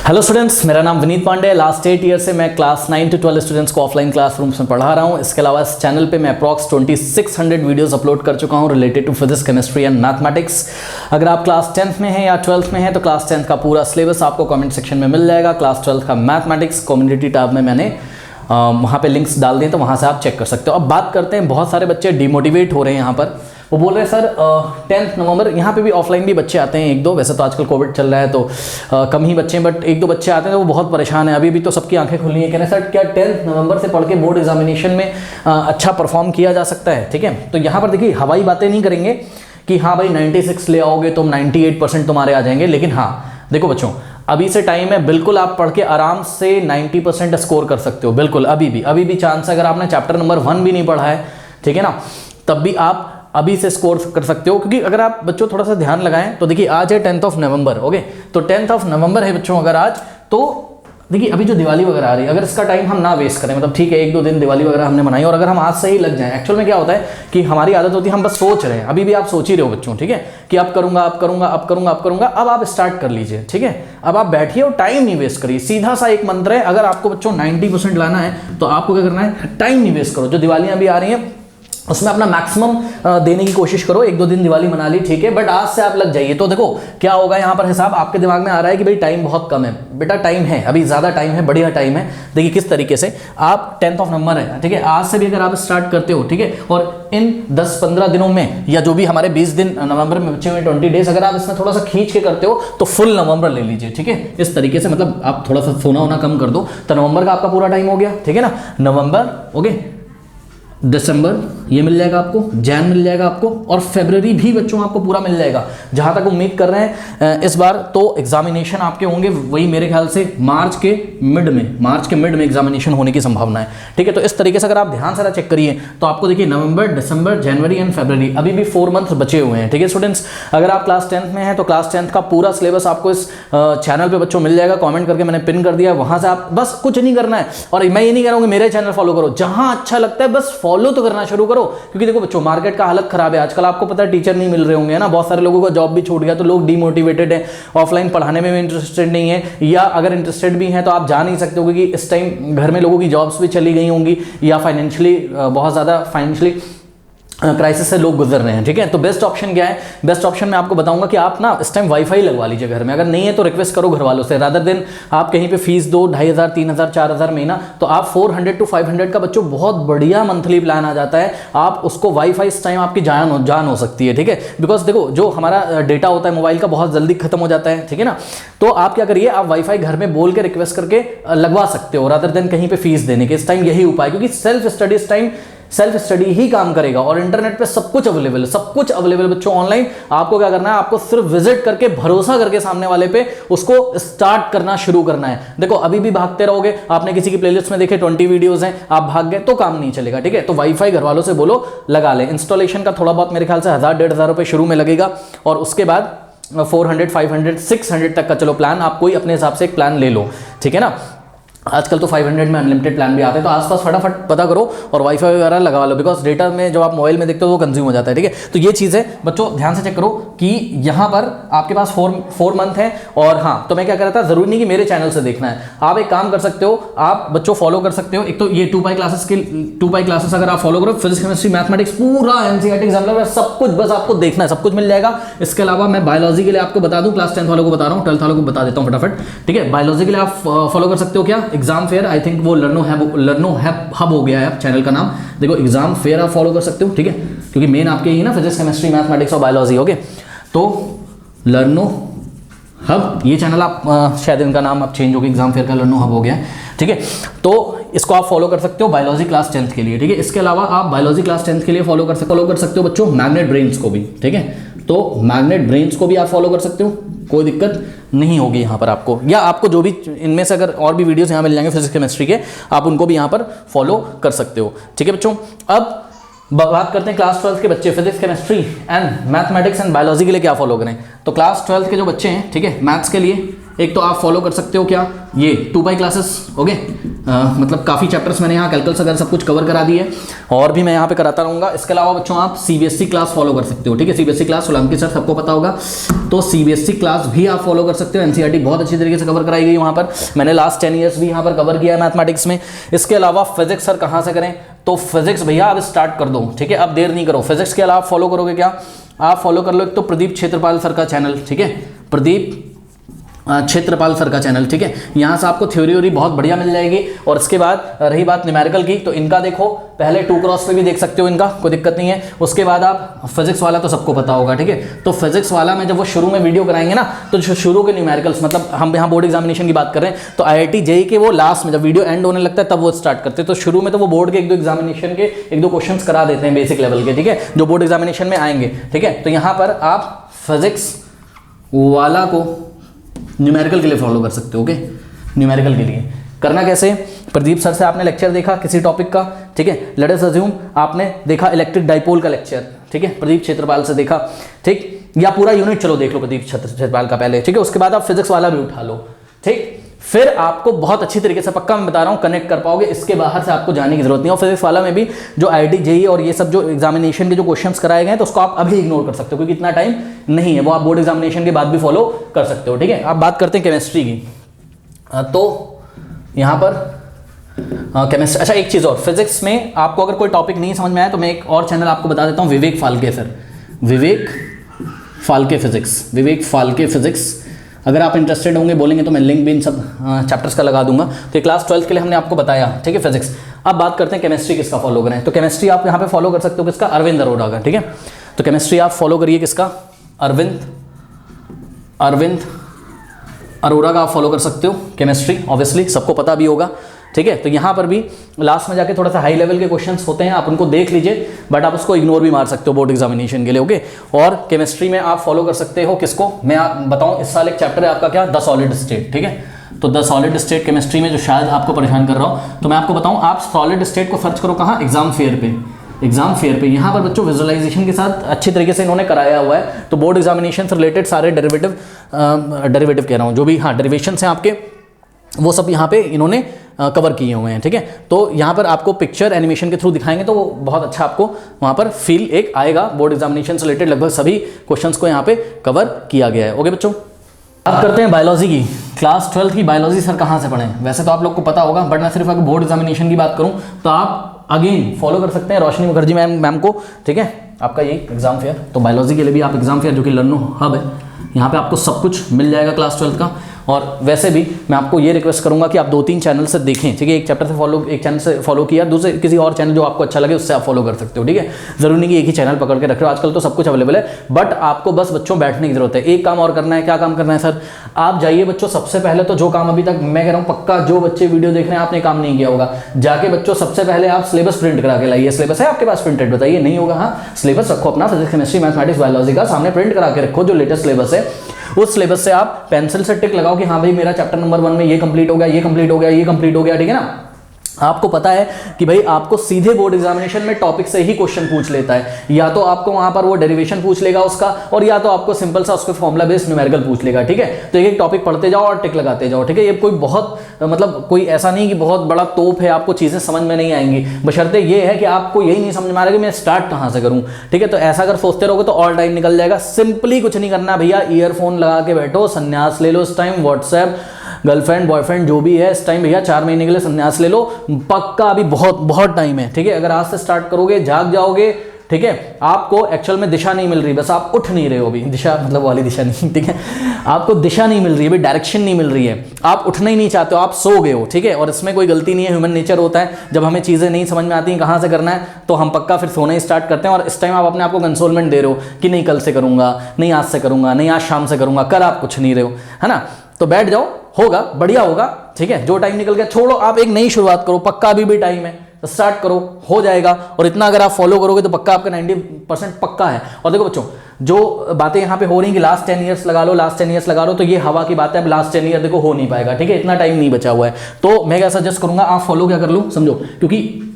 Hello students, मेरा नाम विनीत पांडे है। लास्ट 8 ईयर से मैं क्लास 9 से 12 स्टूडेंट्स को ऑफलाइन क्लासरूम्स में पढ़ा रहा हूं। इसके अलावा इस चैनल पे मैं अप्रॉक्स 2600 वीडियोस अपलोड कर चुका हूं related to physics, chemistry and mathematics. अगर आप क्लास 10th में हैं या 12th में हैं तो क्लास 10th का पूरा सिलेबस आपको कमेंट सेक्शन में मिल जाएगा। क्लास 12th का मैथमेटिक्स कम्युनिटी टैब में मैंने वहाँ पे लिंक्स डाल दिए, तो वहाँ से आप चेक कर सकते हो। अब बात करते हैं, बहुत सारे बच्चे डिमोटिवेट हो रहे हैं यहाँ पर। वो बोल रहे हैं सर 10 नवंबर, यहाँ पे भी ऑफलाइन भी बच्चे आते हैं एक दो, वैसे तो आजकल कोविड चल रहा है तो कम ही बच्चे हैं, बट एक दो बच्चे आते हैं तो वो बहुत परेशान है। अभी भी तो सबकी आंखें खुली हैं, कह रहे हैं सर क्या 10 नवंबर से पढ़ के बोर्ड एग्जामिनेशन में अच्छा परफॉर्म किया जा सकता है। ठीक है, तो यहाँ पर देखिए हवाई बातें नहीं करेंगे कि हाँ भाई 96 ले आओगे तुम, 98% तुम्हारे आ जाएंगे। लेकिन हाँ देखो बच्चों, अभी से टाइम है, बिल्कुल आप पढ़ के आराम से 90% स्कोर कर सकते हो। बिल्कुल अभी भी चांस है। अगर आपने चैप्टर नंबर 1 भी नहीं पढ़ा है, ठीक है ना, तब भी आप अभी से स्कोर कर सकते हो। क्योंकि अगर आप बच्चों थोड़ा सा ध्यान लगाएं तो देखिए आज है 10th नवंबर, ओके, तो 10th नवंबर है बच्चों अगर आज, तो देखिए अभी जो दिवाली वगैरह आ रही है, अगर इसका टाइम हम ना वेस्ट करें, मतलब ठीक है 1-2 दिन दिवाली वगैरह हमने मनाई, और अगर हम आज से ही लग जाएं, एक्चुअल में क्या होता है कि हमारी आदत होती है हम बस सोच रहे हैं, अभी भी आप सोच ही रहे हो बच्चों, ठीक है, कि अब करूंगा अब करूंगा अब करूंगा अब करूंगा। अब आप स्टार्ट कर लीजिए, ठीक है, अब आप बैठिए और टाइम नहीं वेस्ट करिए। सीधा सा एक मंत्र है, अगर आपको बच्चों 90% लाना है तो आपको क्या करना है, टाइम नहीं वेस्ट करो। जो दिवालियां भी आ रही हैं उसमें अपना मैक्सिमम देने की कोशिश करो। 1-2 दिन दिवाली मना ली, ठीक है, बट आज से आप लग जाइए। तो देखो क्या होगा, यहाँ पर हिसाब आपके दिमाग में आ रहा है कि भाई टाइम बहुत कम है। बेटा टाइम है, अभी ज़्यादा टाइम है, बढ़िया टाइम है। देखिए किस तरीके से आप 10th नवंबर है, ठीक है, आज से भी अगर आप स्टार्ट करते हो, ठीक है, और इन 10-15 दिनों में या जो भी हमारे 20 दिन नवंबर में बचे हुए 20 डेज, अगर आप इसमें थोड़ा सा खींच के करते हो तो फुल नवंबर ले लीजिए, ठीक है, इस तरीके से। मतलब आप थोड़ा सा सोना होना कम कर दो तो नवंबर का आपका पूरा टाइम हो गया, ठीक है ना। नवंबर, ओके, दिसंबर ये मिल जाएगा आपको, जैन मिल जाएगा आपको, और फरवरी भी बच्चों आपको पूरा मिल जाएगा। जहां तक उम्मीद कर रहे हैं इस बार तो एग्जामिनेशन आपके होंगे वही मेरे ख्याल से मार्च के मिड में एग्जामिनेशन होने की संभावना है, ठीक है। तो इस तरीके से अगर आप ध्यान से चेक करिए तो आपको देखिए नवंबर, दिसंबर, जनवरी एंड फरवरी, अभी भी 4 मंथ बचे हुए हैं, ठीक है स्टूडेंट्स। अगर आप क्लास 10th में हैं तो क्लास 10th का पूरा सिलेबस आपको इस चैनल पे बच्चों मिल जाएगा। कॉमेंट करके मैंने पिन कर दिया, वहां से आप बस कुछ नहीं करना है। और मैं ये नहीं कह रहा हूँ कि मेरे चैनल फॉलो करो, जहां अच्छा लगता है बस फॉलो तो करना शुरू करो। क्योंकि देखो बच्चों मार्केट का हालत खराब है आजकल, आपको पता है टीचर नहीं मिल रहे होंगे ना, बहुत सारे लोगों का जॉब भी छूट गया, तो लोग डिमोटिवेटेड है, ऑफलाइन पढ़ाने में भी इंटरेस्टेड नहीं है, या अगर इंटरेस्टेड भी हैं तो आप जा नहीं सकते हो क्योंकि इस टाइम घर में लोगों की जॉब्स भी चली गई होंगी, या फाइनेंशियली बहुत ज़्यादा फाइनेंशियली क्राइसिस से लोग गुजर रहे हैं, ठीक है। तो बेस्ट ऑप्शन क्या है, बेस्ट ऑप्शन मैं आपको बताऊंगा कि आप ना इस टाइम वाईफाई लगवा लीजिए घर में। अगर नहीं है तो रिक्वेस्ट करो घर वालों से, रादर देन आप कहीं पे फीस दो 2500, 3000, 4000 महीना, तो आप 400 to 500 का बच्चों बहुत बढ़िया मंथली प्लान आ जाता है। आप उसको वाईफाई इस टाइम आपकी जान हो सकती है, ठीक है। बिकॉज देखो जो हमारा डेटा होता है मोबाइल का बहुत जल्दी खत्म हो जाता है, ठीक है ना। तो आप क्या करिए, आप वाईफाई घर में बोल के रिक्वेस्ट करके लगवा सकते हो रादर देन कहीं पे फीस देने के। इस टाइम यही उपाय, क्योंकि सेल्फ स्टडी ही काम करेगा, और इंटरनेट पे सब कुछ अवेलेबल बच्चों ऑनलाइन। आपको क्या करना है, आपको सिर्फ विजिट करके भरोसा करके सामने वाले पे उसको स्टार्ट करना शुरू करना है। देखो अभी भी भागते रहोगे, आपने किसी की प्लेलिस्ट में देखे 20 वीडियोस हैं, आप भाग गए तो काम नहीं चलेगा, ठीक है। तो वाईफाई घर वालों से बोलो लगा ले। इंस्टॉलेशन का थोड़ा बहुत मेरे ख्याल से 1000-1500 रुपए शुरू में लगेगा, और उसके बाद 400, 500, 600 तक का चलो प्लान आप कोई अपने हिसाब से एक प्लान ले लो, ठीक है ना। आजकल तो 500 में अनलिमिटेड प्लान भी आते हैं, तो आसपास फटाफट पता करो और वाईफाई वगैरह लगा लो, बिकॉज डेटा में जो आप मोबाइल में देखते हो वो कंज्यूम हो जाता है, ठीक है। तो ये चीज़ है बच्चों, ध्यान से चेक करो कि यहाँ पर आपके पास 4 मंथ है। और हाँ, तो मैं क्या कर रहा था, जरूरी नहीं कि मेरे चैनल से देखना है, आप एक काम कर सकते हो, आप बच्चों फॉलो कर सकते हो। एक तो ये 2 पाई क्लासेस अगर आप फॉलो करो, फिजिक्स, केमिस्ट्री, मैथमेटिक्स, पूरा एनसीईआरटी एग्जाम सब कुछ, बस आपको देखना है, सब कुछ मिल जाएगा। इसके अलावा मैं बायोलॉजी के लिए आपको बता दूं, क्लास 10 वालों को बता रहा हूँ, 12th वालों को बता देता हूँ फटाफट, ठीक है। बायोलॉजी के लिए आप फॉलो कर सकते हो क्या, एग्जाम फेयर, आई थिंक वो लर्नो हब हो गया है चैनल का नाम। देखो एग्जाम फेयर आप फॉलो कर सकते हो, ठीक है, क्योंकि मेन आपके ही ना फिजिक्स, केमिस्ट्री, मैथमेटिक्स और बायोलॉजी, ओके। तो लर्नो हब ये चैनल आप शायद इनका नाम अब चेंज हो गया, एग्जाम फेयर का लर्नो हब हो गया, ठीक है। तो इसको आप फॉलो कर सकते हो बायोलॉजी क्लास 10th के लिए, ठीक है। इसके अलावा आप बायोलॉजी क्लास 10th के लिए फॉलो कर सकते हो बच्चों मैग्नेट ब्रेन्स को भी, ठीक है। तो मैग्नेट ब्रेन्स को भी आप फॉलो कर सकते हो, कोई दिक्कत नहीं होगी यहाँ पर आपको, या आपको जो भी इनमें से अगर और भी वीडियोस यहाँ मिल जाएंगे फिजिक्स, केमिस्ट्री के, आप उनको भी यहाँ पर फॉलो कर सकते हो, ठीक है बच्चों। अब बात करते हैं क्लास 12 के बच्चे physics, chemistry and mathematics and biology के लिए क्या फॉलो करें। तो क्लास 12 के जो बच्चे हैं, ठीक है, मैथ्स के लिए एक तो आप फॉलो कर सकते हो क्या, ये 2 क्लासेस, ओके, मतलब काफ़ी चैप्टर्स मैंने यहाँ कैलकुलस वगैरह सब कुछ कवर करा दिए और भी मैं यहाँ पे कराता रहूँगा। इसके अलावा बच्चों आप CBSE क्लास फॉलो कर सकते हो, ठीक है, CBSE क्लास सोलंकी सर सबको पता होगा, तो CBSE क्लास भी आप फॉलो कर सकते हो। NCERT बहुत अच्छी तरीके से कवर कराई गई वहाँ पर, मैंने लास्ट 10 ईयर्स भी यहाँ पर कवर किया है मैथमेटिक्स में। इसके अलावा फिजिक्स सर कहाँ से करें, तो फिजिक्स भैया आप स्टार्ट कर दो, ठीक है, अब देर नहीं करो। फिजिक्स के अलावा आप फॉलो करोगे क्या, आप फॉलो कर लो एक तो प्रदीप क्षेत्रपाल सर का चैनल, ठीक है, प्रदीप क्षेत्रपाल सर का चैनल, ठीक है, यहाँ से आपको थ्योरी व्योरी बहुत बढ़िया मिल जाएगी। और इसके बाद रही बात न्यूमेरिकल की, तो इनका देखो पहले 2 क्रॉस पे भी देख सकते हो, इनका कोई दिक्कत नहीं है। उसके बाद आप फिजिक्स वाला तो सबको पता होगा, ठीक है, तो फिजिक्स वाला में जब वो शुरू में वीडियो कराएंगे ना, तो जो शुरू के न्यूमेरिकल्स, मतलब हम यहाँ बोर्ड एग्जामिनेशन की बात कर रहे हैं, तो IIT JEE के वो लास्ट में जब वीडियो एंड होने लगता है तब वो स्टार्ट करते हैं। तो शुरू में तो वो बोर्ड के 1-2 एग्जामिनेशन के 1-2 क्वेश्चन करा देते हैं बेसिक लेवल के, ठीक है, जो बोर्ड एग्जामिनेशन में आएंगे, ठीक है। तो यहाँ पर आप फिजिक्स वाला को न्यूमेरिकल के लिए फॉलो कर सकते हो, ओके, न्यूमेरिकल के लिए करना कैसे, प्रदीप सर से आपने लेक्चर देखा किसी टॉपिक का, ठीक है, लेट अस अज्यूम आपने देखा इलेक्ट्रिक डाइपोल का लेक्चर, ठीक है, प्रदीप क्षेत्रपाल से देखा, ठीक, या पूरा यूनिट चलो देख लो प्रदीप क्षेत्रपाल का पहले, ठीक है, उसके बाद आप फिजिक्स वाला भी उठा लो, ठीक, फिर आपको बहुत अच्छी तरीके से, पक्का मैं बता रहा हूँ, कनेक्ट कर पाओगे। इसके बाहर से आपको जाने की जरूरत नहीं है। और फिजिक्स वाला में भी जो IIT JEE और ये सब जो एग्जामिनेशन के जो क्वेश्चंस कराए गए हैं, तो उसको आप अभी इग्नोर कर सकते हो क्योंकि इतना टाइम नहीं है, वो आप बोर्ड एग्जामिनेशन के बाद भी फॉलो कर सकते हो, ठीक है। आप बात करते हैं केमिस्ट्री की, तो यहाँ पर केमिस्ट्री, अच्छा एक चीज़ और, फिजिक्स में आपको अगर कोई टॉपिक नहीं समझ में आया तो मैं एक और चैनल आपको बता देता हूँ, विवेक फाल्के सर, विवेक फाल्के फिजिक्स, विवेक फाल्के फिजिक्स। अगर आप इंटरेस्टेड होंगे बोलेंगे तो मैं लिंक भी इन सब चैप्टर्स का लगा दूंगा। तो ये क्लास 12 के लिए हमने आपको बताया, ठीक है, फिजिक्स। अब बात करते हैं केमिस्ट्री किसका फॉलो करें, तो केमिस्ट्री आप यहाँ पे फॉलो कर सकते हो किसका, अरविंद अरोड़ा का, ठीक है। तो केमिस्ट्री आप फॉलो करिए किसका, अरविंद अरोड़ा का आप फॉलो कर सकते हो। केमिस्ट्री ऑब्वियसली सबको पता भी होगा, ठीक है। तो यहाँ पर भी लास्ट में जाके थोड़ा सा हाई लेवल के क्वेश्चंस होते हैं, आप उनको देख लीजिए, बट आप उसको इग्नोर भी मार सकते हो बोर्ड एग्जामिनेशन के लिए, ओके। और केमिस्ट्री में आप फॉलो कर सकते हो किसको, मैं आप बताऊं, इस साल एक चैप्टर है आपका क्या, द सॉलिड स्टेट, ठीक है। तो द सॉलिड स्टेट केमिस्ट्री में जो शायद आपको परेशान कर रहा हो, तो मैं आपको बताऊं, आप सॉलिड स्टेट को सर्च करो कहाँ, एग्जाम फेयर पे, यहाँ पर बच्चों विजुअलाइजेशन के साथ अच्छी तरीके से इन्होंने कराया हुआ है। तो बोर्ड एग्जामिनेशन से रिलेटेड सारे डेरिवेटिव कह रहा हूँ, जो भी हाँ डेरिवेशंस हैं आपके, वो सब यहाँ पे इन्होंने कवर किए हुए हैं, ठीक है। तो यहाँ पर आपको पिक्चर एनिमेशन के थ्रू दिखाएंगे तो वो बहुत अच्छा आपको वहाँ पर फील एक आएगा। बोर्ड एग्जामिनेशन से रिलेटेड लगभग सभी क्वेश्चंस को यहाँ पे कवर किया गया है, ओके बच्चों। बात करते हैं बायोलॉजी की, क्लास 12 की बायोलॉजी सर कहाँ से पढ़ें, वैसे तो आप लोग को पता होगा, बट मैं सिर्फ अगर बोर्ड एग्जामिनेशन की बात करूँ तो आप अगेन फॉलो कर सकते हैं रोशनी मुखर्जी मैम को, ठीक है, आपका ये एग्जाम फेयर। तो बायोलॉजी के लिए भी आप एग्जाम फेयर, जो कि लर्नो हब है, यहाँ पे आपको सब कुछ मिल जाएगा क्लास 12 का। और वैसे भी मैं आपको ये रिक्वेस्ट करूंगा कि आप 2-3 चैनल से देखें, ठीक है, एक चैप्टर से फॉलो, एक चैनल से फॉलो किया, दूसरे किसी और चैनल जो आपको अच्छा लगे उससे आप फॉलो कर सकते हो, ठीक है। जरूरी नहीं कि एक ही चैनल पकड़ के रख रहे हो, आजकल तो सब कुछ अवेलेबल है, बट आपको बस बच्चों बैठने की जरूरत है। एक काम और करना है, क्या काम करना है सर, आप जाइए बच्चों, सबसे पहले तो जो काम अभी तक मैं कह रहा हूँ, पक्का जो बच्चे वीडियो देख रहे हैं आपने काम नहीं किया होगा, जाके बच्चों सबसे पहले आप सिलेबस प्रिंट करा के लाइए। सिलेबस है आपके पास प्रिंटेड, बताइए, नहीं होगा, हाँ सिलेबस रखो अपना, फिजिक्स केमिस्ट्री मैथमेटिक्स बायोलॉजी का सामने प्रिंट करा के रखो, जो लेटेस्ट सिलेबस है उस सिलेबस से आप पेंसिल से टिक लगाओ कि हाँ भाई मेरा चैप्टर नंबर 1 में ये कंप्लीट हो गया, ये कंप्लीट हो गया, ये कंप्लीट हो गया, ठीक है ना। आपको पता है कि भाई आपको सीधे बोर्ड एग्जामिनेशन में टॉपिक से ही क्वेश्चन पूछ लेता है, या तो आपको वहां पर वो डेरिवेशन पूछ लेगा उसका, और या तो आपको सिंपल सा उसके फॉर्मुला बेस्ड न्यूमेरिकल पूछ लेगा, ठीक है। तो एक एक टॉपिक पढ़ते जाओ और टिक लगाते जाओ, ठीक है। ये कोई बहुत मतलब कोई ऐसा नहीं कि बहुत बड़ा तोप है, आपको चीजें समझ में नहीं आएंगी, बशर्ते ये है कि आपको यही नहीं समझ में आ रहा कि मैं स्टार्ट कहां से करूं, ठीक है। तो ऐसा अगर सोचते रहोगे तो ऑल टाइम निकल जाएगा। सिंपली कुछ नहीं करना भैया, ईयरफोन लगा के बैठो, संन्यास ले लो इस टाइम, व्हाट्सएप गर्लफ्रेंड बॉयफ्रेंड जो भी है इस टाइम भैया 4 महीने के लिए संन्यास ले लो, पक्का अभी बहुत टाइम है, ठीक है। अगर आज से स्टार्ट करोगे जाग जाओगे, ठीक है। आपको एक्चुअल में दिशा नहीं मिल रही, बस आप उठ नहीं रहे हो अभी, दिशा मतलब वाली दिशा नहीं, ठीक है, आपको दिशा नहीं मिल रही है, अभी डायरेक्शन नहीं मिल रही है, आप उठना ही नहीं चाहते हो, आप सो गए हो, ठीक है। और इसमें कोई गलती नहीं है, ह्यूमन नेचर होता है, जब हमें चीज़ें नहीं समझ में आती हैं कहाँ से करना है तो हम पक्का फिर सोना ही स्टार्ट करते हैं। और इस टाइम आप अपने आप को कंसोलमेंट दे रहे हो कि नहीं कल से करूंगा, नहीं आज से करूंगा, नहीं आज शाम से करूंगा, कल आप कुछ नहीं रहे हो, है ना। तो बैठ जाओ, होगा, बढ़िया होगा, ठीक है। जो टाइम निकल गया छोड़ो, आप एक नई शुरुआत करो, पक्का अभी भी टाइम है, तो स्टार्ट करो, हो जाएगा। और इतना अगर आप फॉलो करोगे तो पक्का आपका 90% पक्का है। और देखो बच्चों, जो बातें यहाँ पे हो रही हैं कि लास्ट 10 ईयर्स लगा लो, लास्ट 10 ईयर्स लगा लो, तो ये हवा की बात है। अब लास्ट 10 ईयर देखो हो नहीं पाएगा, ठीक है, इतना टाइम नहीं बचा हुआ है। तो मैं क्या सजेस्ट करूंगा, आप फॉलो क्या कर लो, समझो, क्योंकि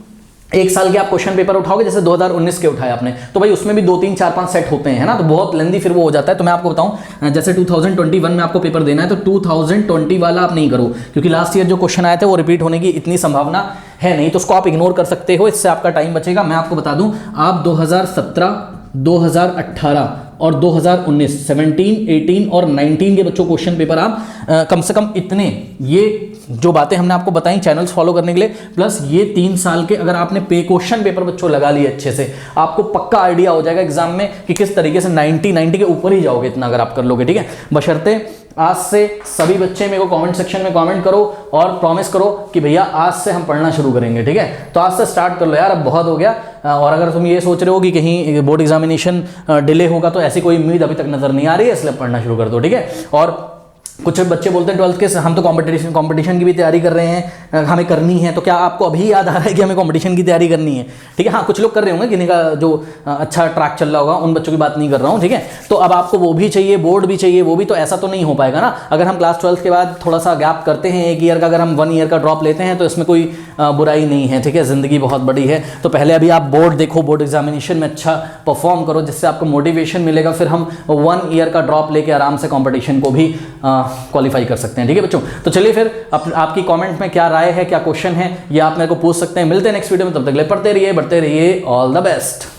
एक साल के आप क्वेश्चन पेपर उठाओगे, जैसे 2019 के उठाए आपने, तो भाई उसमें भी 2 3 4 5 सेट होते हैं, है ना, तो बहुत लेंदी फिर वो हो जाता है। तो मैं आपको बताऊं, जैसे 2021 में आपको पेपर देना है तो 2020 वाला आप नहीं करो, क्योंकि लास्ट ईयर जो क्वेश्चन आए थे वो रिपीट होने की इतनी संभावना है नहीं, तो उसको आप इग्नोर कर सकते हो, इससे आपका टाइम बचेगा। मैं आपको बता दूं, आप 2017, 2018 और 2019, 17, 18 और 19 के बच्चों क्वेश्चन पेपर आप कम से कम इतने, ये जो बातें हमने आपको बताई चैनल्स फॉलो करने के लिए, प्लस ये 3 साल के अगर आपने क्वेश्चन पेपर बच्चों लगा लिए अच्छे से, आपको पक्का आइडिया हो जाएगा एग्जाम में कि किस तरीके से 90 के ऊपर ही जाओगे, इतना अगर आप कर लोगे, ठीक है। बशर्ते आज से सभी बच्चे मेरे को कमेंट सेक्शन में कमेंट करो और प्रॉमिस करो कि भैया आज से हम पढ़ना शुरू करेंगे, ठीक है। तो आज से स्टार्ट कर लो यार, अब बहुत हो गया। और अगर तुम ये सोच रहे हो कि कहीं बोर्ड एग्जामिनेशन डिले होगा, तो ऐसी कोई उम्मीद अभी तक नजर नहीं आ रही है, इसलिए पढ़ना शुरू कर दो, ठीक है। और कुछ बच्चे बोलते हैं 12th के, हम तो कंपटीशन की भी तैयारी कर रहे हैं, हमें करनी है, तो क्या आपको अभी याद आ रहा है कि हमें कंपटीशन की तैयारी करनी है, ठीक है। हाँ, कुछ लोग कर रहे होंगे, जिन्हें का जो अच्छा ट्रैक चल रहा होगा, उन बच्चों की बात नहीं कर रहा हूँ, ठीक है। तो अब आपको वो भी चाहिए, बोर्ड भी चाहिए, वो भी, तो ऐसा तो नहीं हो पाएगा ना। अगर हम क्लास 12th के बाद थोड़ा सा गैप करते हैं, 1 ईयर का, अगर हम 1 ईयर का ड्रॉप लेते हैं, तो इसमें कोई बुराई नहीं है, ठीक है। जिंदगी बहुत बड़ी है, तो पहले अभी आप बोर्ड देखो, बोर्ड एग्जामिनेशन में अच्छा परफॉर्म करो, जिससे आपको मोटिवेशन मिलेगा, फिर हम 1 ईयर का ड्रॉप लेके आराम से कॉम्पिटिशन को भी क्वालिफाई कर सकते हैं, ठीक है बच्चों। तो चलिए फिर आपकी कमेंट में क्या राय है, क्या क्वेश्चन है, ये आप मेरे को पूछ सकते हैं। मिलते हैं नेक्स्ट वीडियो में, तब तक ले पढ़ते रहिए, बढ़ते रहिए, ऑल द बेस्ट।